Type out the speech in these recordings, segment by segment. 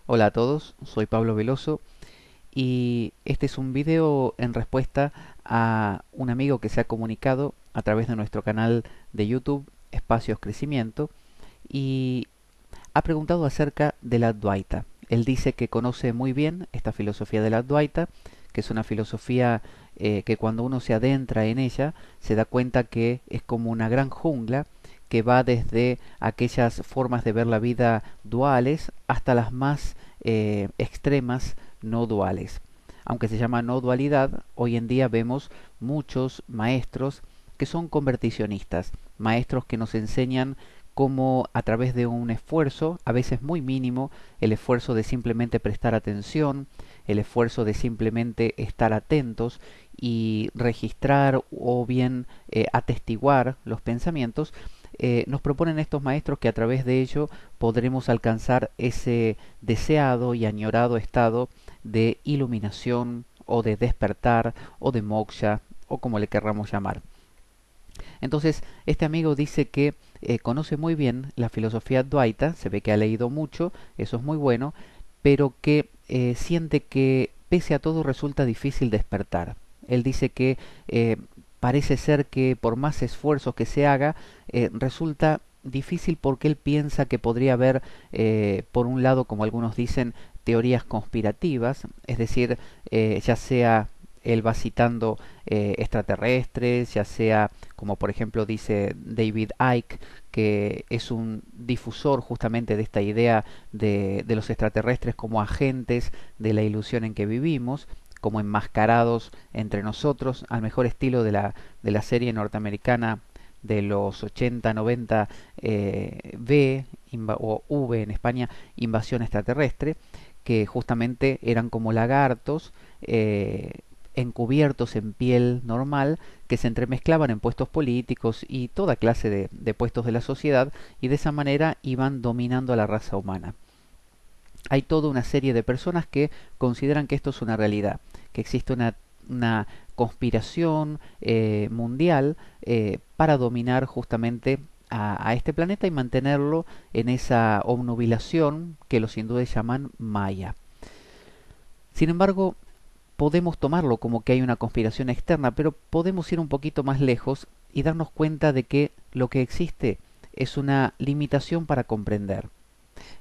Hola a todos, soy Pablo Veloso y este es un video en respuesta a un amigo que se ha comunicado a través de nuestro canal de YouTube, Espacios Crecimiento, y ha preguntado acerca de la Advaita. Él dice que conoce muy bien esta filosofía de la Advaita, que es una filosofía que cuando uno se adentra en ella se da cuenta que es como una gran jungla que va desde aquellas formas de ver la vida duales hasta las más extremas no duales. Aunque se llama no dualidad, hoy en día vemos muchos maestros que son converticionistas, maestros que nos enseñan cómo a través de un esfuerzo, a veces muy mínimo, el esfuerzo de simplemente prestar atención, el esfuerzo de simplemente estar atentos y registrar o bien atestiguar los pensamientos, nos proponen estos maestros que a través de ello podremos alcanzar ese deseado y añorado estado de iluminación o de despertar o de moksha o como le querramos llamar. Entonces, este amigo dice que conoce muy bien la filosofía Advaita, se ve que ha leído mucho, eso es muy bueno, pero que siente que pese a todo resulta difícil despertar. Él dice que parece ser que por más esfuerzos que se haga, resulta difícil porque él piensa que podría haber, por un lado, como algunos dicen, teorías conspirativas, es decir, ya sea él va citando extraterrestres, ya sea como por ejemplo dice David Icke, que es un difusor justamente de esta idea de los extraterrestres como agentes de la ilusión en que vivimos, como enmascarados entre nosotros, al mejor estilo de la serie norteamericana de los 80, 90 o V en España, Invasión Extraterrestre, que justamente eran como lagartos encubiertos en piel normal que se entremezclaban en puestos políticos y toda clase de puestos de la sociedad y de esa manera iban dominando a la raza humana. Hay toda una serie de personas que consideran que esto es una realidad, que existe una conspiración mundial para dominar justamente a este planeta y mantenerlo en esa obnubilación que los hindúes llaman Maya. Sin embargo, podemos tomarlo como que hay una conspiración externa, pero podemos ir un poquito más lejos y darnos cuenta de que lo que existe es una limitación para comprender.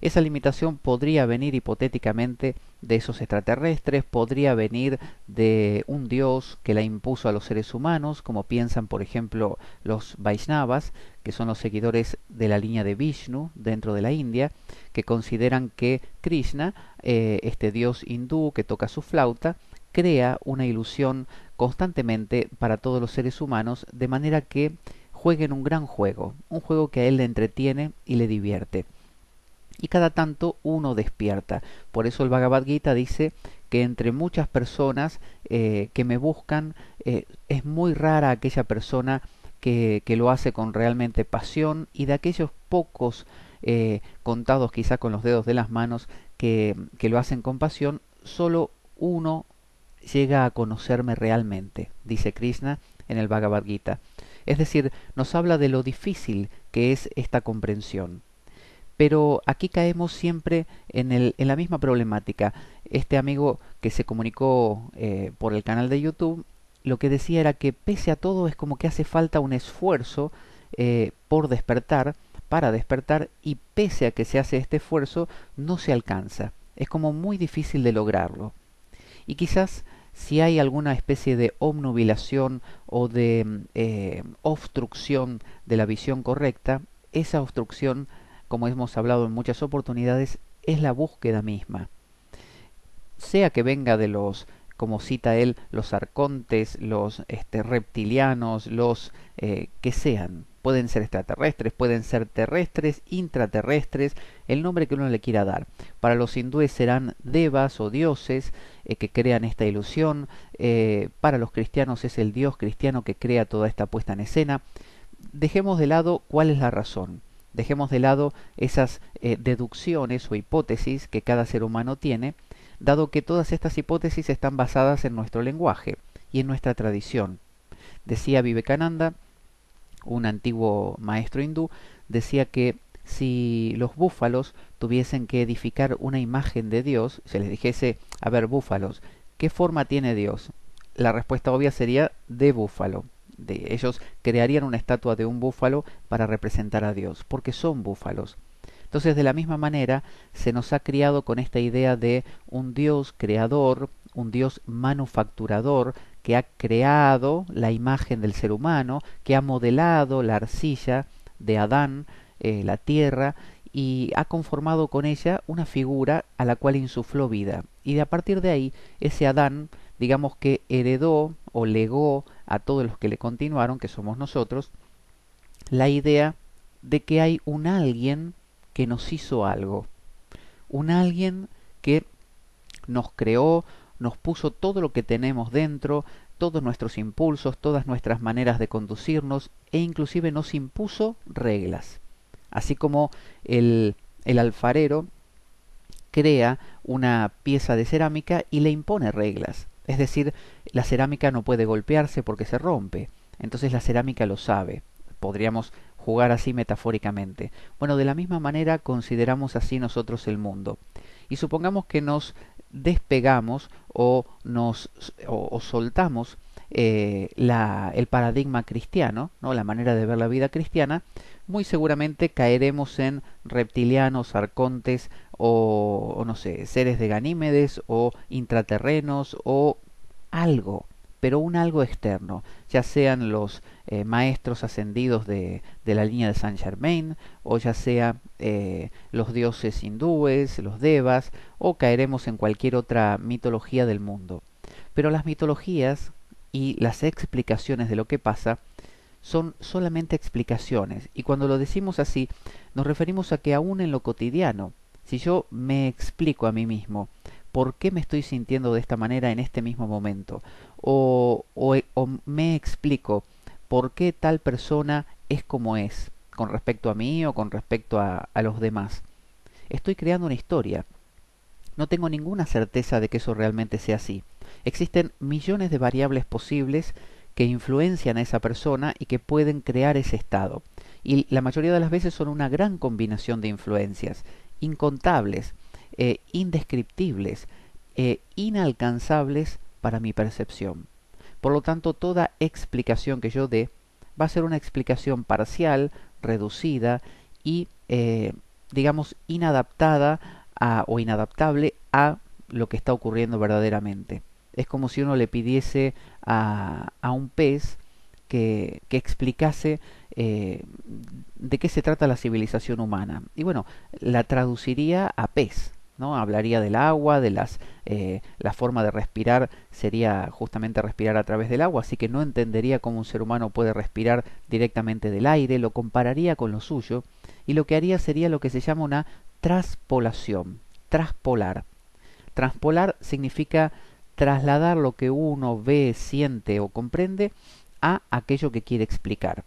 Esa limitación podría venir hipotéticamente de esos extraterrestres, podría venir de un dios que la impuso a los seres humanos, como piensan por ejemplo los Vaishnavas, que son los seguidores de la línea de Vishnu dentro de la India, que consideran que Krishna, este dios hindú que toca su flauta, crea una ilusión constantemente para todos los seres humanos, de manera que jueguen un juego que a él le entretiene y le divierte y cada tanto uno despierta. Por eso el Bhagavad Gita dice que entre muchas personas que me buscan, es muy rara aquella persona que lo hace con realmente pasión y de aquellos pocos contados quizá con los dedos de las manos que lo hacen con pasión, solo uno llega a conocerme realmente, dice Krishna en el Bhagavad Gita. Es decir, nos habla de lo difícil que es esta comprensión. Pero aquí caemos siempre en la misma problemática. Este amigo que se comunicó por el canal de YouTube, lo que decía era que pese a todo es como que hace falta un esfuerzo por despertar, para despertar, y pese a que se hace este esfuerzo, no se alcanza. Es como muy difícil de lograrlo. Y quizás si hay alguna especie de obnubilación o de obstrucción de la visión correcta, esa obstrucción, como hemos hablado en muchas oportunidades, es la búsqueda misma. Sea que venga de los, como cita él, los arcontes, los reptilianos, los que sean. Pueden ser extraterrestres, pueden ser terrestres, intraterrestres, el nombre que uno le quiera dar. Para los hindúes serán devas o dioses que crean esta ilusión. Para los cristianos es el dios cristiano que crea toda esta puesta en escena. Dejemos de lado cuál es la razón. Dejemos de lado esas deducciones o hipótesis que cada ser humano tiene, dado que todas estas hipótesis están basadas en nuestro lenguaje y en nuestra tradición. Decía Vivekananda, un antiguo maestro hindú, decía que si los búfalos tuviesen que edificar una imagen de Dios, se les dijese, a ver, búfalos, ¿qué forma tiene Dios? La respuesta obvia sería de búfalo. Ellos crearían una estatua de un búfalo para representar a Dios, porque son búfalos. Entonces, de la misma manera, se nos ha criado con esta idea de un Dios creador, un Dios manufacturador, que ha creado la imagen del ser humano, que ha modelado la arcilla de Adán, la tierra, y ha conformado con ella una figura a la cual insufló vida. Y de a partir de ahí, ese Adán, digamos que heredó o legó a todos los que le continuaron, que somos nosotros, la idea de que hay un alguien que nos hizo algo, un alguien que nos creó, nos puso todo lo que tenemos dentro, todos nuestros impulsos, todas nuestras maneras de conducirnos e inclusive nos impuso reglas. Así como el alfarero crea una pieza de cerámica y le impone reglas. Es decir, la cerámica no puede golpearse porque se rompe. Entonces la cerámica lo sabe. Podríamos jugar así metafóricamente. Bueno, de la misma manera consideramos así nosotros el mundo. Y supongamos que nos despegamos o soltamos el paradigma cristiano, ¿no? La manera de ver la vida cristiana, muy seguramente caeremos en reptilianos, arcontes o no sé, seres de Ganímedes o intraterrenos o algo, pero un algo externo, ya sean los maestros ascendidos de la línea de Saint Germain, o ya sea los dioses hindúes, los devas, o caeremos en cualquier otra mitología del mundo. Pero las mitologías y las explicaciones de lo que pasa son solamente explicaciones, y cuando lo decimos así, nos referimos a que aún en lo cotidiano, si yo me explico a mí mismo por qué me estoy sintiendo de esta manera en este mismo momento, o me explico por qué tal persona es como es, con respecto a mí o con respecto a los demás, estoy creando una historia. No tengo ninguna certeza de que eso realmente sea así. Existen millones de variables posibles que influencian a esa persona y que pueden crear ese estado. Y la mayoría de las veces son una gran combinación de influencias, incontables, indescriptibles, inalcanzables para mi percepción. Por lo tanto, toda explicación que yo dé va a ser una explicación parcial, reducida y, digamos, inadaptada o inadaptable a lo que está ocurriendo verdaderamente. Es como si uno le pidiese a un pez que explicase de qué se trata la civilización humana. Y bueno, la traduciría a pez, ¿no? Hablaría del agua, la forma de respirar sería justamente respirar a través del agua, así que no entendería cómo un ser humano puede respirar directamente del aire, lo compararía con lo suyo, y lo que haría sería lo que se llama una traspolación, traspolar. Traspolar significa trasladar lo que uno ve, siente o comprende a aquello que quiere explicar.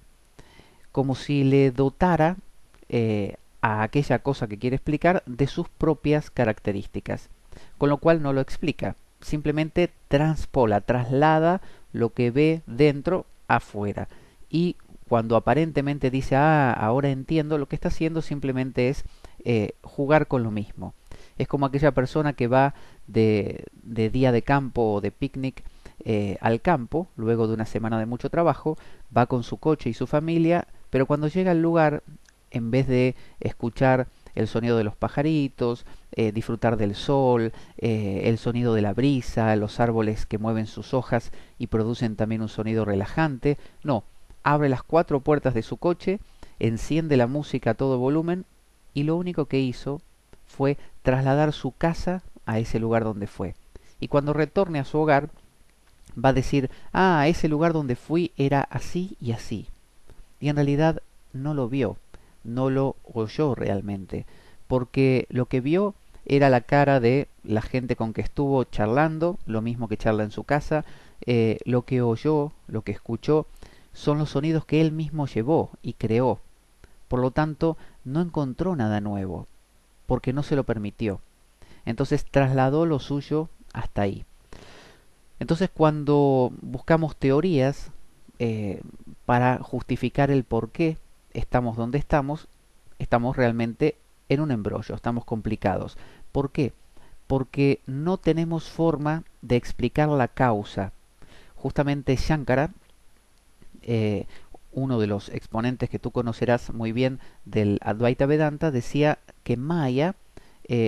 Como si le dotara a aquella cosa que quiere explicar de sus propias características. Con lo cual no lo explica, simplemente transpola, traslada lo que ve dentro afuera. Y cuando aparentemente dice, ah, ahora entiendo, lo que está haciendo simplemente es jugar con lo mismo. Es como aquella persona que va de día de campo o de picnic al campo, luego de una semana de mucho trabajo, va con su coche y su familia, pero cuando llega al lugar, en vez de escuchar el sonido de los pajaritos, disfrutar del sol, el sonido de la brisa, los árboles que mueven sus hojas y producen también un sonido relajante, no, abre las cuatro puertas de su coche, enciende la música a todo volumen y lo único que hizo fue trasladar su casa a ese lugar donde fue. Y cuando retorne a su hogar, va a decir, ah, ese lugar donde fui era así y así. Y en realidad no lo vio, no lo oyó realmente, porque lo que vio era la cara de la gente con que estuvo charlando, lo mismo que charla en su casa, lo que oyó, lo que escuchó, son los sonidos que él mismo llevó y creó. Por lo tanto, no encontró nada nuevo, porque no se lo permitió. Entonces trasladó lo suyo hasta ahí. Entonces cuando buscamos teorías para justificar el por qué estamos donde estamos, estamos realmente en un embrollo, estamos complicados. ¿Por qué? Porque no tenemos forma de explicar la causa. Justamente Shankara, eh, uno de los exponentes que tú conocerás muy bien del Advaita Vedanta, decía que Maya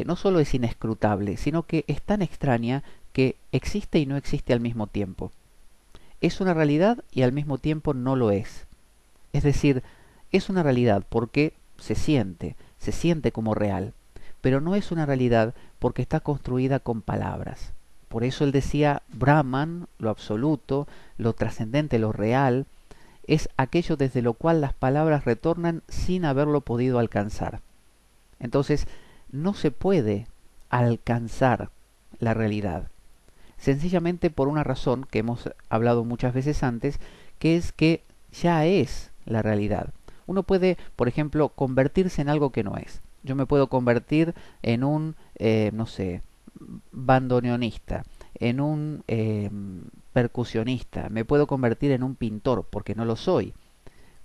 no solo es inescrutable, sino que es tan extraña que existe y no existe al mismo tiempo. Es una realidad y al mismo tiempo no lo es. Es decir, es una realidad porque se siente como real, pero no es una realidad porque está construida con palabras. Por eso él decía, Brahman, lo absoluto, lo trascendente, lo real, es aquello desde lo cual las palabras retornan sin haberlo podido alcanzar. Entonces, no se puede alcanzar la realidad, sencillamente por una razón que hemos hablado muchas veces antes, que es que ya es la realidad. Uno puede, por ejemplo, convertirse en algo que no es. Yo me puedo convertir en un, no sé, bandoneonista, en un percusionista, me puedo convertir en un pintor, porque no lo soy.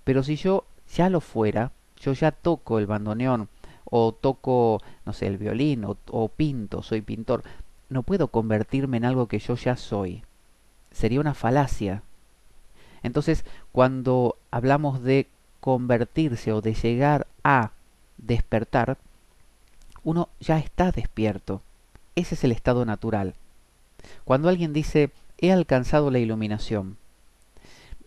Pero si yo ya lo fuera, yo ya toco el bandoneón, o toco, no sé, el violín, o pinto, soy pintor, no puedo convertirme en algo que yo ya soy. Sería una falacia. Entonces, cuando hablamos de convertirse o de llegar a despertar, uno ya está despierto. Ese es el estado natural. Cuando alguien dice, he alcanzado la iluminación,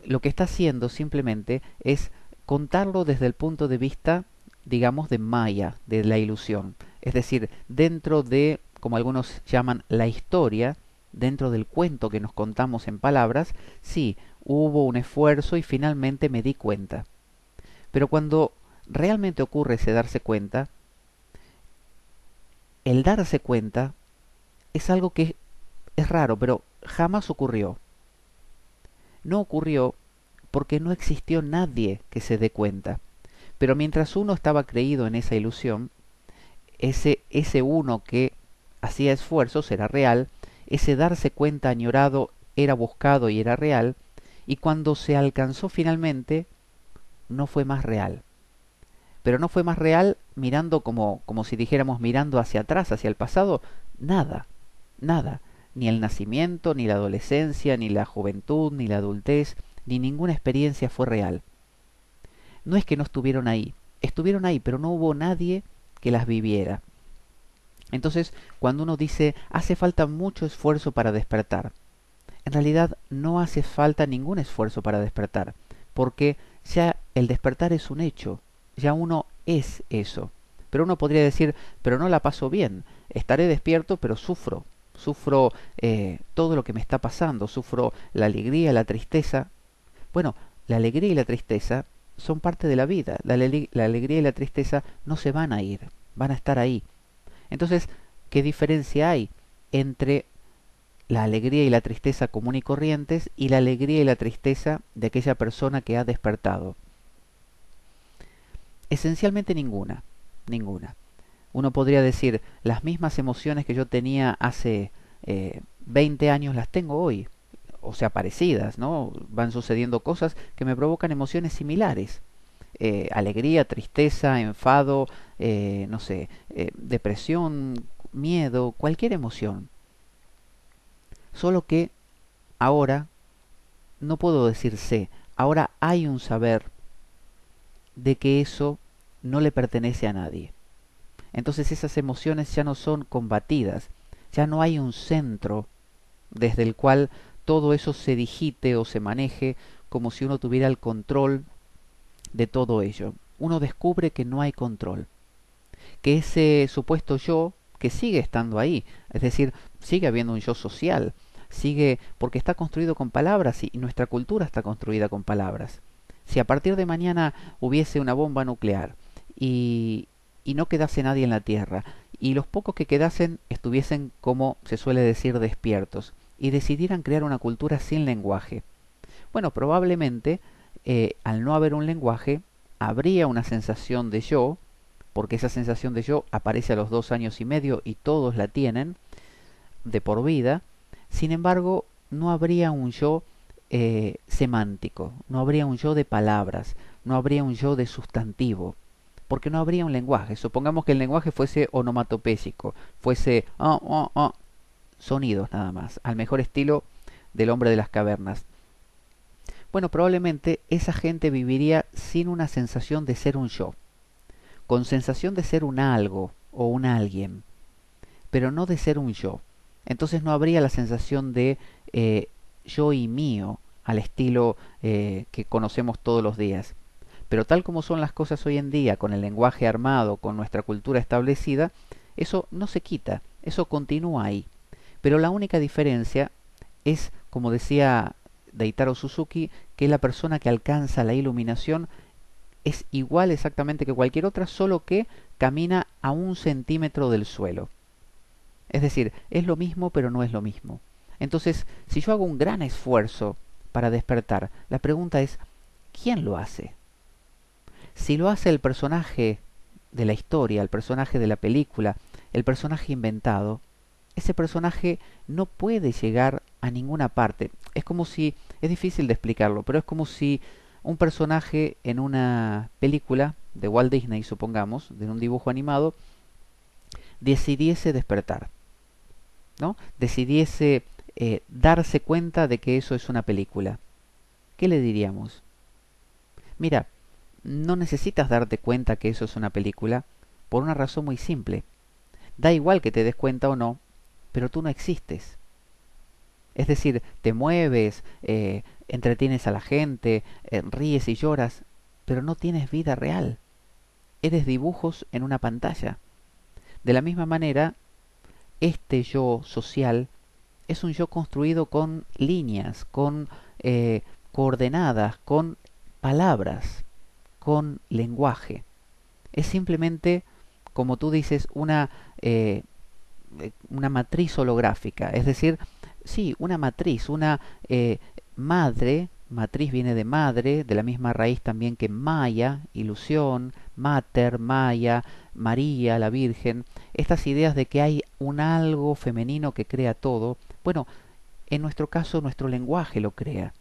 lo que está haciendo simplemente es contarlo desde el punto de vista, digamos, de Maya, de la ilusión. Es decir, dentro de, como algunos llaman, la historia, dentro del cuento que nos contamos en palabras, sí, hubo un esfuerzo y finalmente me di cuenta. Pero cuando realmente ocurre ese darse cuenta, el darse cuenta es algo que es raro, pero jamás ocurrió. No ocurrió porque no existió nadie que se dé cuenta. Pero mientras uno estaba creído en esa ilusión, ese uno que hacía esfuerzos era real, ese darse cuenta añorado era buscado y era real, y cuando se alcanzó finalmente, no fue más real. Pero no fue más real mirando como si dijéramos mirando hacia atrás, hacia el pasado, nada, nada. Ni el nacimiento, ni la adolescencia, ni la juventud, ni la adultez, ni ninguna experiencia fue real. No es que no estuvieron ahí, pero no hubo nadie que las viviera. Entonces, cuando uno dice hace falta mucho esfuerzo para despertar, en realidad no hace falta ningún esfuerzo para despertar, porque ya el despertar es un hecho, ya uno es eso. Pero uno podría decir, pero no la paso bien, estaré despierto, pero sufro todo lo que me está pasando, sufro la alegría, la tristeza. Bueno, la alegría y la tristeza son parte de la vida, la alegría y la tristeza no se van a ir, van a estar ahí. Entonces, ¿qué diferencia hay entre la alegría y la tristeza común y corrientes y la alegría y la tristeza de aquella persona que ha despertado? Esencialmente ninguna, ninguna. Uno podría decir, las mismas emociones que yo tenía hace 20 años las tengo hoy, o sea, parecidas, ¿no? Van sucediendo cosas que me provocan emociones similares. Alegría, tristeza, enfado, no sé, depresión, miedo, cualquier emoción. Solo que ahora no puedo decir sé, ahora hay un saber de que eso no le pertenece a nadie. Entonces esas emociones ya no son combatidas, ya no hay un centro desde el cual todo eso se digite o se maneje como si uno tuviera el control de todo ello. Uno descubre que no hay control, que ese supuesto yo, que sigue estando ahí, es decir, sigue habiendo un yo social, sigue porque está construido con palabras y nuestra cultura está construida con palabras. Si a partir de mañana hubiese una bomba nuclear y no quedase nadie en la Tierra, y los pocos que quedasen estuviesen, como se suele decir, despiertos, y decidieran crear una cultura sin lenguaje, bueno, probablemente al no haber un lenguaje, habría una sensación de yo, porque esa sensación de yo aparece a los 2 años y medio y todos la tienen de por vida. Sin embargo, no habría un yo semántico, no habría un yo de palabras, no habría un yo de sustantivo, porque no habría un lenguaje. Supongamos que el lenguaje fuese onomatopéyico, fuese sonidos nada más, al mejor estilo del hombre de las cavernas. Bueno, probablemente esa gente viviría sin una sensación de ser un yo, con sensación de ser un algo o un alguien, pero no de ser un yo. Entonces no habría la sensación de yo y mío al estilo que conocemos todos los días. Pero tal como son las cosas hoy en día, con el lenguaje armado, con nuestra cultura establecida, eso no se quita, eso continúa ahí. Pero la única diferencia es, como decía Deitaro Suzuki, que la persona que alcanza la iluminación es igual exactamente que cualquier otra, solo que camina a 1 centímetro del suelo. Es decir, es lo mismo pero no es lo mismo. Entonces, si yo hago un gran esfuerzo para despertar, la pregunta es, ¿quién lo hace? Si lo hace el personaje de la historia, el personaje de la película, el personaje inventado, ese personaje no puede llegar a ninguna parte. Es como si, es difícil de explicarlo, pero es como si un personaje en una película de Walt Disney, supongamos, de un dibujo animado, decidiese despertar, ¿no? Decidiese darse cuenta de que eso es una película. ¿Qué le diríamos? Mira, no necesitas darte cuenta que eso es una película por una razón muy simple. Da igual que te des cuenta o no, pero tú no existes. Es decir, te mueves, entretienes a la gente, ríes y lloras, pero no tienes vida real. Eres dibujos en una pantalla. De la misma manera, este yo social es un yo construido con líneas, con coordenadas, con palabras, con lenguaje. Es simplemente, como tú dices, una matriz holográfica, es decir, sí, una matriz, una madre, matriz viene de madre, de la misma raíz también que Maya, ilusión, mater, Maya, María, la Virgen, estas ideas de que hay un algo femenino que crea todo, bueno, en nuestro caso nuestro lenguaje lo crea.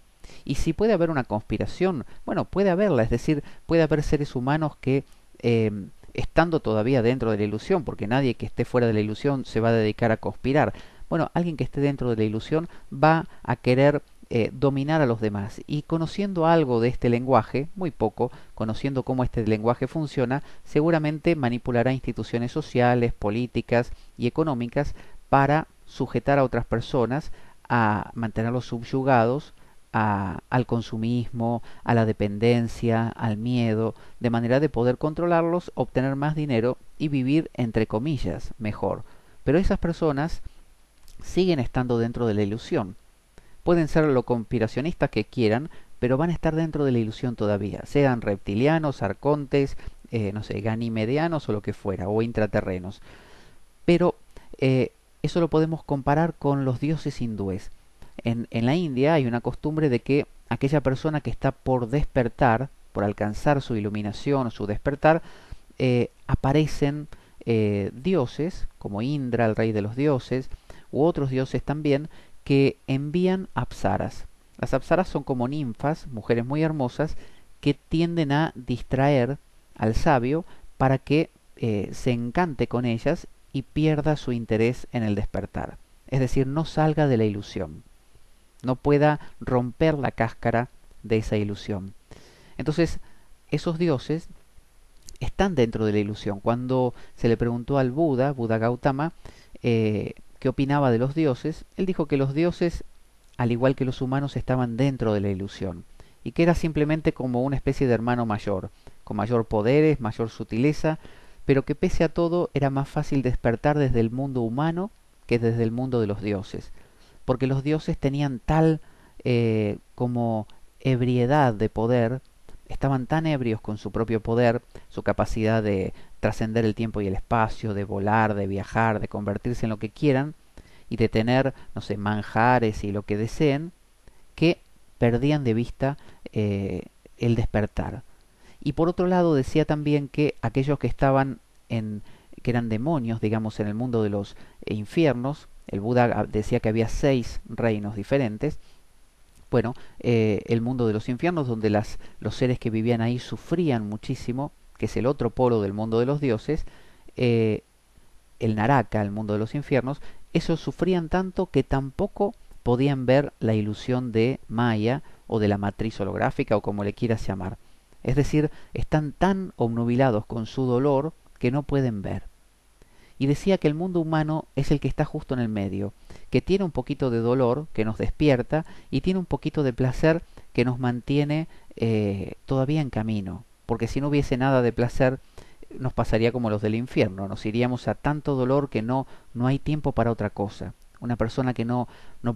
Y si puede haber una conspiración, bueno, puede haberla, es decir, puede haber seres humanos que eh, estando todavía dentro de la ilusión, porque nadie que esté fuera de la ilusión se va a dedicar a conspirar. Bueno, alguien que esté dentro de la ilusión va a querer dominar a los demás. Y conociendo algo de este lenguaje, muy poco, conociendo cómo este lenguaje funciona, seguramente manipulará instituciones sociales, políticas y económicas para sujetar a otras personas, a mantenerlos subyugados al consumismo, a la dependencia, al miedo, de manera de poder controlarlos, obtener más dinero y vivir, entre comillas, mejor. Pero esas personas siguen estando dentro de la ilusión. Pueden ser lo conspiracionistas que quieran, pero van a estar dentro de la ilusión todavía, sean reptilianos, arcontes, no sé, ganimedianos o lo que fuera, o intraterrenos. Pero eso lo podemos comparar con los dioses hindúes. En la India hay una costumbre de que aquella persona que está por despertar, por alcanzar su iluminación o su despertar, aparecen dioses, como Indra, el rey de los dioses, u otros dioses también, que envían apsaras. Las apsaras son como ninfas, mujeres muy hermosas, que tienden a distraer al sabio para que se encante con ellas y pierda su interés en el despertar. Es decir, no salga de la ilusión, no pueda romper la cáscara de esa ilusión. Entonces, esos dioses están dentro de la ilusión. Cuando se le preguntó al Buda, Buda Gautama, qué opinaba de los dioses, él dijo que los dioses, al igual que los humanos, estaban dentro de la ilusión y que era simplemente como una especie de hermano mayor, con mayor poderes, mayor sutileza, pero que pese a todo era más fácil despertar desde el mundo humano que desde el mundo de los dioses, porque los dioses tenían tal como ebriedad de poder, estaban tan ebrios con su propio poder, su capacidad de trascender el tiempo y el espacio, de volar, de viajar, de convertirse en lo que quieran y de tener, no sé, manjares y lo que deseen, que perdían de vista el despertar. Y por otro lado decía también que aquellos que estaban que eran demonios, digamos, en el mundo de los infiernos, el Buda decía que había 6 reinos diferentes. Bueno, el mundo de los infiernos, donde los seres que vivían ahí sufrían muchísimo, que es el otro polo del mundo de los dioses, eh, el Naraka, el mundo de los infiernos, esos sufrían tanto que tampoco podían ver la ilusión de Maya o de la matriz holográfica o como le quieras llamar. Es decir, están tan obnubilados con su dolor que no pueden ver. Y decía que el mundo humano es el que está justo en el medio, que tiene un poquito de dolor, que nos despierta, y tiene un poquito de placer que nos mantiene todavía en camino. Porque si no hubiese nada de placer, nos pasaría como los del infierno, nos iríamos a tanto dolor que no hay tiempo para otra cosa. Una persona que no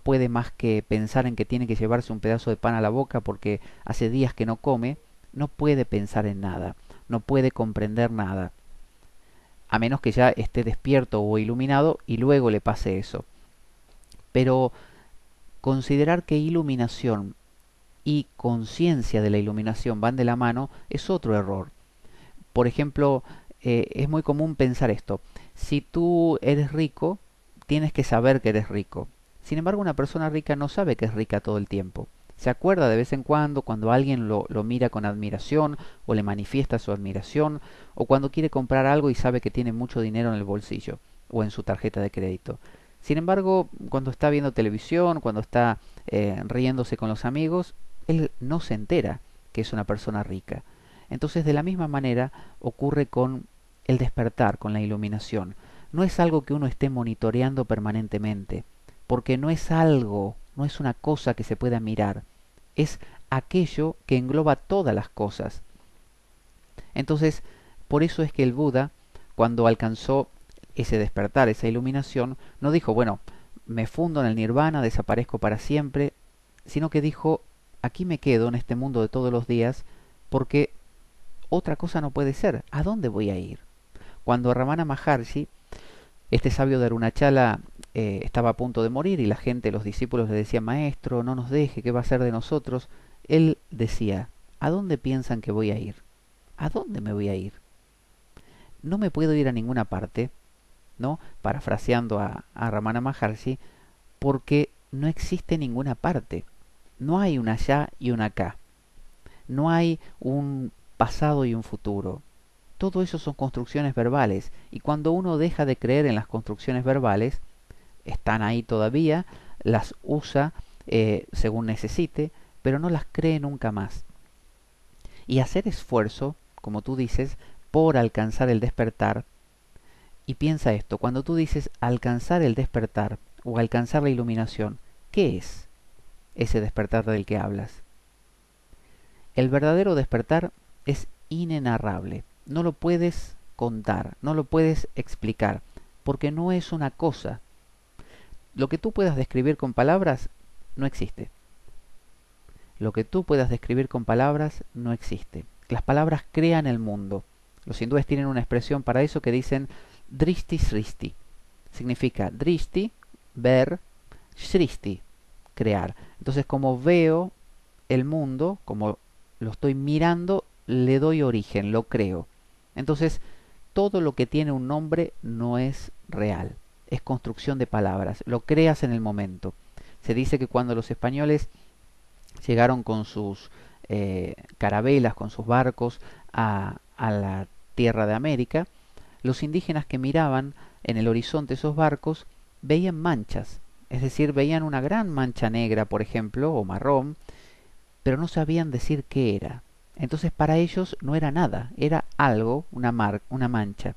puede más que pensar en que tiene que llevarse un pedazo de pan a la boca porque hace días que no come, no puede pensar en nada, no puede comprender nada, a menos que ya esté despierto o iluminado y luego le pase eso. Pero considerar que iluminación y conciencia de la iluminación van de la mano es otro error. Por ejemplo, es muy común pensar esto. Si tú eres rico, tienes que saber que eres rico. Sin embargo, una persona rica no sabe que es rica todo el tiempo. Se acuerda de vez en cuando alguien lo mira con admiración o le manifiesta su admiración, o cuando quiere comprar algo y sabe que tiene mucho dinero en el bolsillo o en su tarjeta de crédito. Sin embargo, cuando está viendo televisión, cuando está riéndose con los amigos, él no se entera que es una persona rica. Entonces, de la misma manera ocurre con el despertar, con la iluminación. No es algo que uno esté monitoreando permanentemente, porque no es algo, no es una cosa que se pueda mirar, es aquello que engloba todas las cosas. Entonces, por eso es que el Buda, cuando alcanzó ese despertar, esa iluminación, no dijo, bueno, me fundo en el nirvana, desaparezco para siempre, sino que dijo, aquí me quedo en este mundo de todos los días, porque otra cosa no puede ser. ¿A dónde voy a ir? Cuando Ramana Maharshi, este sabio de Arunachala, estaba a punto de morir y la gente, los discípulos le decían, maestro, no nos deje, ¿qué va a ser de nosotros? Él decía, ¿a dónde piensan que voy a ir? ¿A dónde me voy a ir? No me puedo ir a ninguna parte, ¿no? Parafraseando a Ramana Maharshi, porque no existe ninguna parte. No hay un allá y un acá. No hay un pasado y un futuro. Todo eso son construcciones verbales, y cuando uno deja de creer en las construcciones verbales, están ahí todavía, las usa según necesite, pero no las cree nunca más. Y hacer esfuerzo, como tú dices, por alcanzar el despertar, y piensa esto, cuando tú dices alcanzar el despertar o alcanzar la iluminación, ¿qué es ese despertar del que hablas? El verdadero despertar es inenarrable. No lo puedes contar, no lo puedes explicar, porque no es una cosa. Lo que tú puedas describir con palabras no existe. Lo que tú puedas describir con palabras no existe. Las palabras crean el mundo. Los hindúes tienen una expresión para eso que dicen drishti sristi. Significa drishti, ver, sristi, crear. Entonces, como veo el mundo, como lo estoy mirando, le doy origen, lo creo. Entonces, todo lo que tiene un nombre no es real, es construcción de palabras, lo creas en el momento. Se dice que cuando los españoles llegaron con sus carabelas, con sus barcos a la tierra de América, los indígenas que miraban en el horizonte esos barcos veían manchas, es decir, veían una gran mancha negra, por ejemplo, o marrón, pero no sabían decir qué era. Entonces para ellos no era nada, era algo, una mancha.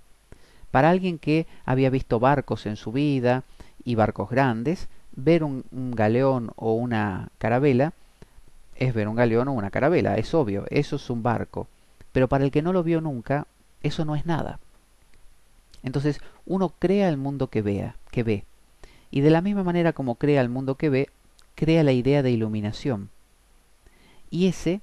Para alguien que había visto barcos en su vida y barcos grandes, ver un galeón o una carabela es ver un galeón o una carabela, es obvio, eso es un barco. Pero para el que no lo vio nunca, eso no es nada. Entonces uno crea el mundo que ve. Y de la misma manera como crea el mundo que ve, crea la idea de iluminación. Y ese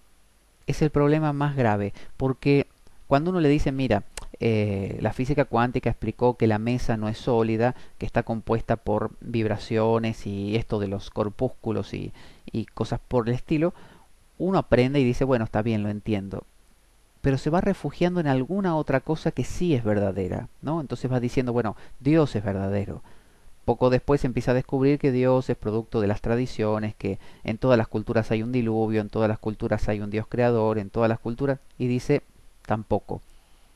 es el problema más grave, porque cuando uno le dice, mira, la física cuántica explicó que la mesa no es sólida, que está compuesta por vibraciones y esto de los corpúsculos y cosas por el estilo, uno aprende y dice, bueno, está bien, lo entiendo. Pero se va refugiando en alguna otra cosa que sí es verdadera, ¿no? Entonces va diciendo, bueno, Dios es verdadero. Poco después empieza a descubrir que Dios es producto de las tradiciones, que en todas las culturas hay un diluvio, en todas las culturas hay un Dios creador, en todas las culturas, y dice, tampoco.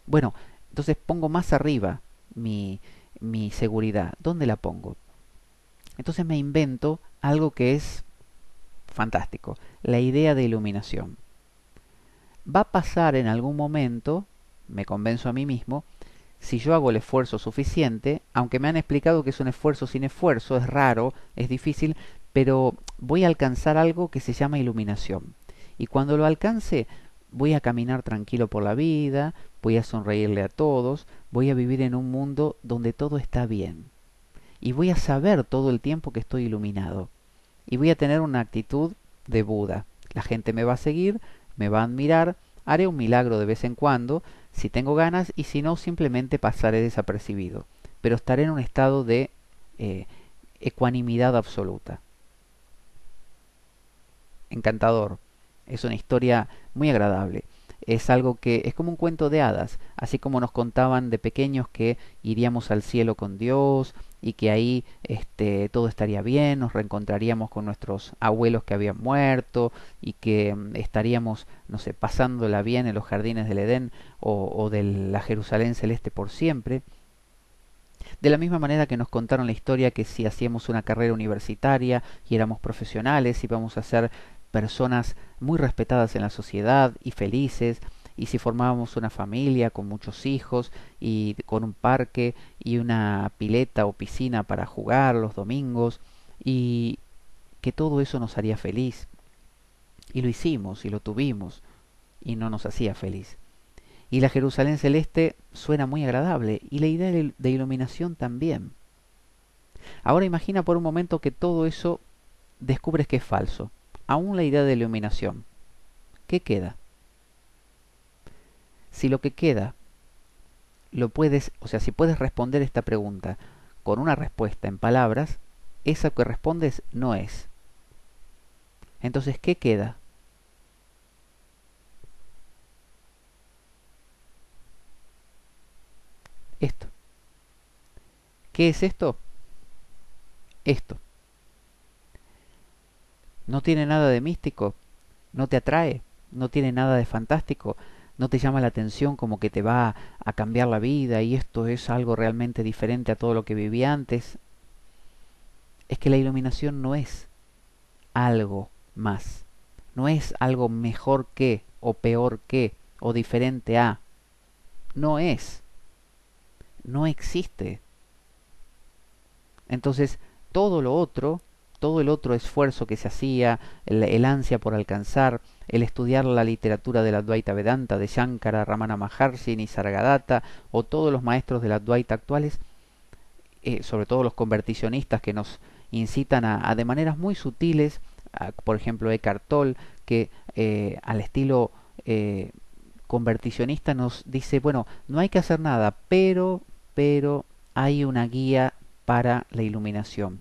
Bueno, entonces pongo más arriba mi, mi seguridad. ¿Dónde la pongo? Entonces me invento algo que es fantástico, la idea de iluminación. Va a pasar en algún momento, me convenzo a mí mismo, si yo hago el esfuerzo suficiente, aunque me han explicado que es un esfuerzo sin esfuerzo, es raro, es difícil, pero voy a alcanzar algo que se llama iluminación. Y cuando lo alcance, voy a caminar tranquilo por la vida, voy a sonreírle a todos, voy a vivir en un mundo donde todo está bien. Y voy a saber todo el tiempo que estoy iluminado. Y voy a tener una actitud de Buda. La gente me va a seguir, me va a admirar, haré un milagro de vez en cuando, si tengo ganas, y si no, simplemente pasaré desapercibido. Pero estaré en un estado de eh, ecuanimidad absoluta. Encantador. Es una historia muy agradable. Es algo que es como un cuento de hadas, así como nos contaban de pequeños que iríamos al cielo con Dios y que ahí todo estaría bien, nos reencontraríamos con nuestros abuelos que habían muerto y que estaríamos, no sé, pasándola bien en los jardines del Edén o de la Jerusalén celeste por siempre. De la misma manera que nos contaron la historia que si hacíamos una carrera universitaria y éramos profesionales, íbamos a ser personas muy respetadas en la sociedad y felices, y si formábamos una familia con muchos hijos y con un parque y una pileta o piscina para jugar los domingos, y que todo eso nos haría feliz. Y lo hicimos y lo tuvimos y no nos hacía feliz. Y la Jerusalén celeste suena muy agradable y la idea de iluminación también. Ahora imagina por un momento que todo eso descubres que es falso. Aún la idea de iluminación. ¿Qué queda? Si lo que queda lo puedes, o sea, si puedes responder esta pregunta con una respuesta en palabras, esa que respondes no es. Entonces, ¿qué queda? Esto. ¿Qué es esto? Esto. No tiene nada de místico, no te atrae, no tiene nada de fantástico, no te llama la atención como que te va a cambiar la vida y esto es algo realmente diferente a todo lo que viví antes. Es que la iluminación no es algo más, no es algo mejor que, o peor que, o diferente a, no es, no existe. Entonces, todo lo otro, todo el otro esfuerzo que se hacía, el ansia por alcanzar, el estudiar la literatura del Advaita Vedanta, de Shankara, Ramana Maharshi, Nisargadatta, o todos los maestros del Advaita actuales, sobre todo los converticionistas que nos incitan a de maneras muy sutiles, por ejemplo Eckhart Tolle, que al estilo converticionista nos dice, bueno, no hay que hacer nada, pero hay una guía para la iluminación.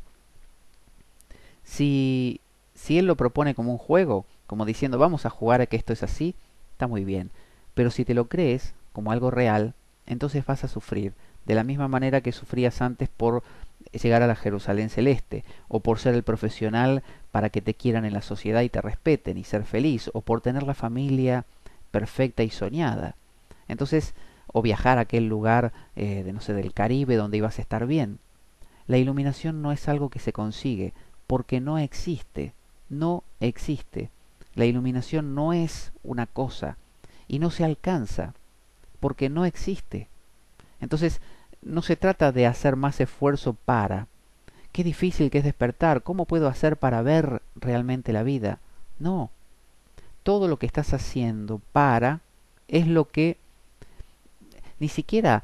Si, si él lo propone como un juego, como diciendo vamos a jugar a que esto es así, está muy bien. Pero si te lo crees como algo real, entonces vas a sufrir, de la misma manera que sufrías antes por llegar a la Jerusalén celeste, o por ser el profesional para que te quieran en la sociedad y te respeten y ser feliz, o por tener la familia perfecta y soñada. Entonces, o viajar a aquel lugar de no sé del Caribe donde ibas a estar bien. La iluminación no es algo que se consigue, porque no existe, no existe. La iluminación no es una cosa y no se alcanza, porque no existe. Entonces, no se trata de hacer más esfuerzo para. Qué difícil que es despertar, ¿cómo puedo hacer para ver realmente la vida? No, todo lo que estás haciendo para es lo que ni siquiera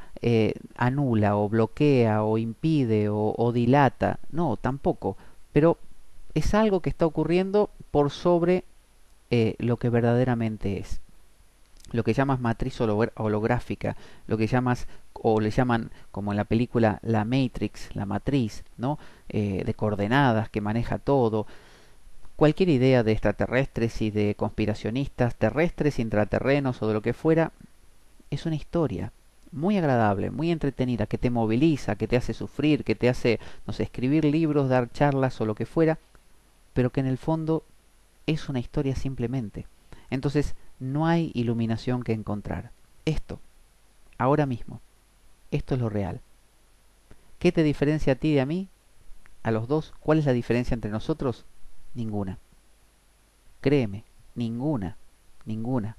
anula o bloquea o impide o dilata, no, tampoco, pero es algo que está ocurriendo por sobre lo que verdaderamente es. Lo que llamas matriz holográfica, lo que llamas o le llaman como en la película la Matrix, la matriz, ¿no? De coordenadas que maneja todo. Cualquier idea de extraterrestres y de conspiracionistas terrestres, intraterrenos o de lo que fuera, es una historia muy agradable, muy entretenida, que te moviliza, que te hace sufrir, que te hace, no sé, escribir libros, dar charlas o lo que fuera, pero que en el fondo es una historia simplemente. Entonces, no hay iluminación que encontrar. Esto, ahora mismo. Esto es lo real. ¿Qué te diferencia a ti de a mí? A los dos. ¿Cuál es la diferencia entre nosotros? Ninguna. Créeme, ninguna. Ninguna.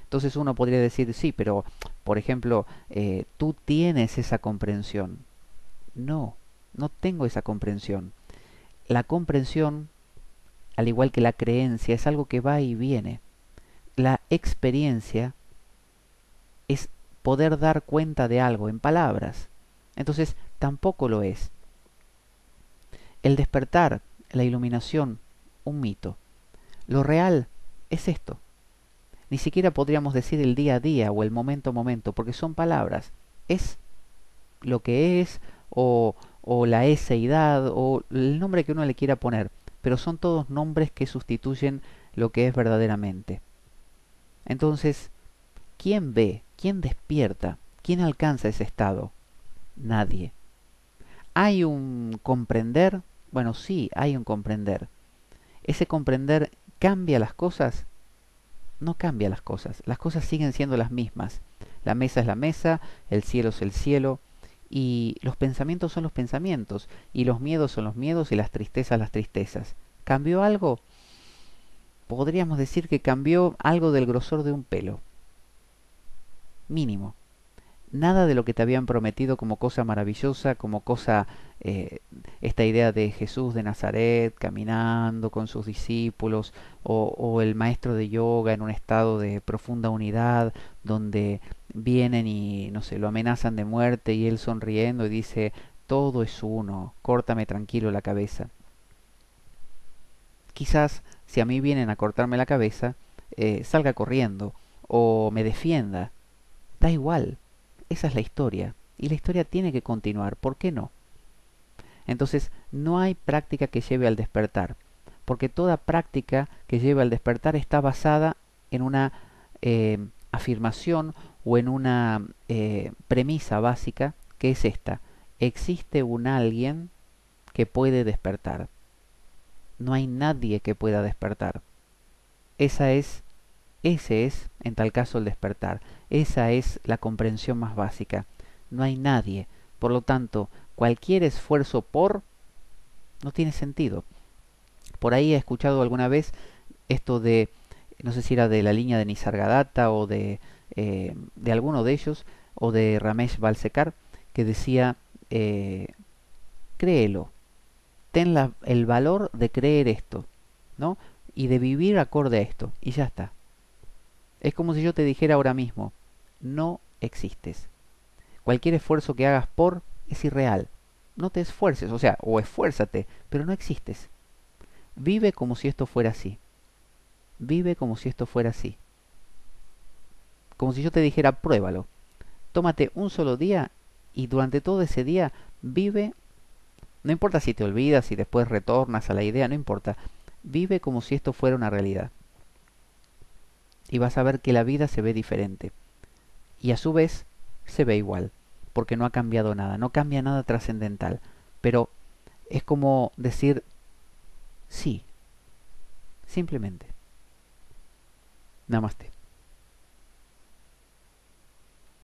Entonces uno podría decir, sí, pero, por ejemplo, tú tienes esa comprensión. No, no tengo esa comprensión. La comprensión, al igual que la creencia, es algo que va y viene. La experiencia es poder dar cuenta de algo en palabras. Entonces, tampoco lo es. El despertar, la iluminación, un mito. Lo real es esto. Ni siquiera podríamos decir el día a día o el momento a momento, porque son palabras. Es lo que es, o la eseidad, o el nombre que uno le quiera poner, pero son todos nombres que sustituyen lo que es verdaderamente. Entonces, ¿quién ve? ¿Quién despierta? ¿Quién alcanza ese estado? Nadie. ¿Hay un comprender? Bueno, sí, hay un comprender. ¿Ese comprender cambia las cosas? No cambia las cosas siguen siendo las mismas. La mesa es la mesa, el cielo es el cielo, y los pensamientos son los pensamientos, y los miedos son los miedos, y las tristezas las tristezas. ¿Cambió algo? Podríamos decir que cambió algo del grosor de un pelo, mínimo. Nada de lo que te habían prometido como cosa maravillosa, como cosa, eh, esta idea de Jesús de Nazaret caminando con sus discípulos, o el maestro de yoga en un estado de profunda unidad, donde vienen y, no sé, lo amenazan de muerte y él sonriendo y dice, todo es uno, córtame tranquilo la cabeza. Quizás si a mí vienen a cortarme la cabeza, salga corriendo o me defienda. Da igual, esa es la historia. Y la historia tiene que continuar, ¿por qué no? Entonces, no hay práctica que lleve al despertar, porque toda práctica que lleve al despertar está basada en una afirmación o en una premisa básica que es esta. Existe un alguien que puede despertar. No hay nadie que pueda despertar. Esa es Ese es, en tal caso, el despertar. Esa es la comprensión más básica. No hay nadie. Por lo tanto, cualquier esfuerzo por no tiene sentido. Por ahí he escuchado alguna vez esto de, no sé si era de la línea de Nisargadatta o de alguno de ellos, o de Ramesh Balsekar, que decía, créelo, el valor de creer esto, ¿no? Y de vivir acorde a esto, y ya está. Es como si yo te dijera ahora mismo, no existes. Cualquier esfuerzo que hagas por es irreal. No te esfuerces, o sea, o esfuérzate, pero no existes. Vive como si esto fuera así. Vive como si esto fuera así. Como si yo te dijera, pruébalo. Tómate un solo día y durante todo ese día vive, no importa si te olvidas, si después retornas a la idea, no importa. Vive como si esto fuera una realidad. Y vas a ver que la vida se ve diferente. Y a su vez se ve igual, porque no ha cambiado nada, no cambia nada trascendental. Pero es como decir sí, simplemente. Namaste.